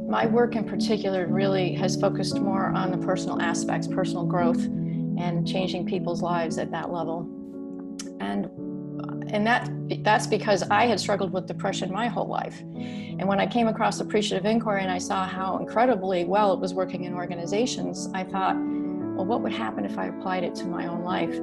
My work in particular really has focused more on the personal aspects, personal growth, and changing people's lives at that level. And that's because I had struggled with depression my whole life. And when I came across appreciative inquiry and I saw how incredibly well it was working in organizations, I thought, well, what would happen if I applied it to my own life?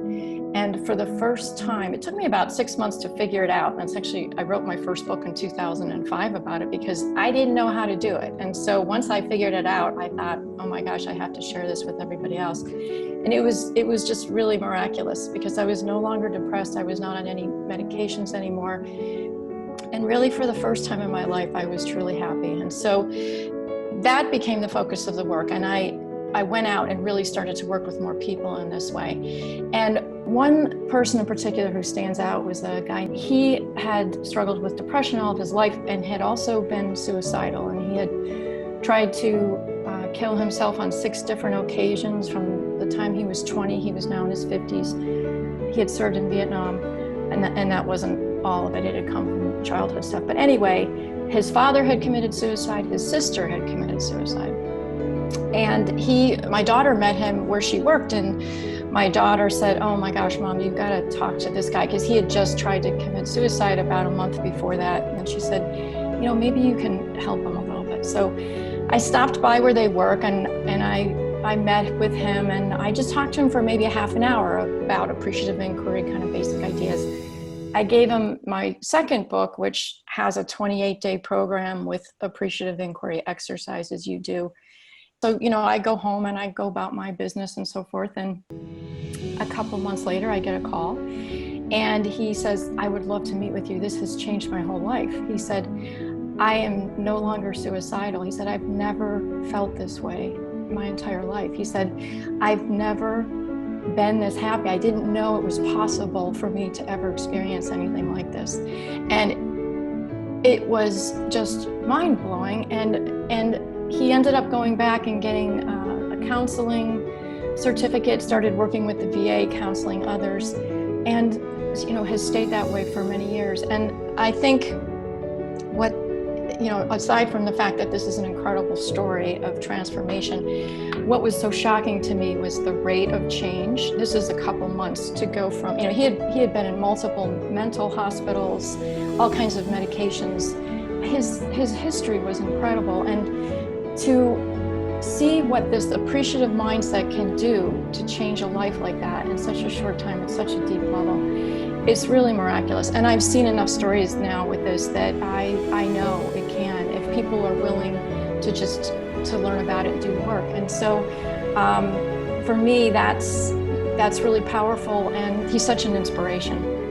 And for the first time, it took me about 6 months to figure it out. That's actually, I wrote my first book in 2005 about it because I didn't know how to do it. And so once I figured it out, I thought, oh my gosh, I have to share this with everybody else. And it was just really miraculous because I was no longer depressed. I was not on any medications anymore. And really for the first time in my life, I was truly happy. And so that became the focus of the work. And I went out and really started to work with more people in this way. And one person in particular who stands out was a guy. He had struggled with depression all of his life and had also been suicidal. And he had tried to kill himself on 6 different occasions from the time he was 20. He was now in his 50s. He had served in Vietnam, and that wasn't all of it. It had come from childhood stuff. But anyway, his father had committed suicide. His sister had committed suicide. And my daughter met him where she worked, and my daughter said, oh my gosh, Mom, you've got to talk to this guy, because he had just tried to commit suicide about a month before that. And she said, maybe you can help him a little bit. So I stopped by where they work, and I met with him, and I just talked to him for maybe a half an hour about appreciative inquiry, kind of basic ideas. I gave him my second book, which has a 28-day program with appreciative inquiry exercises you do. So, I go home and I go about my business and so forth. And a couple months later, I get a call and he says, I would love to meet with you. This has changed my whole life. He said, I am no longer suicidal. He said, I've never felt this way my entire life. He said, I've never been this happy. I didn't know it was possible for me to ever experience anything like this. And it was just mind-blowing. And he ended up going back and getting a counseling certificate, started working with the VA, counseling others, and has stayed that way for many years. And I think aside from the fact that this is an incredible story of transformation, what was so shocking to me was the rate of change. This is a couple months to go from, he had been in multiple mental hospitals, all kinds of medications. His history was incredible. And to see what this appreciative mindset can do to change a life like that in such a short time at such a deep level, it's really miraculous. And I've seen enough stories now with this that I know it can, if people are willing to learn about it and do the work. And so for me, that's really powerful, and he's such an inspiration.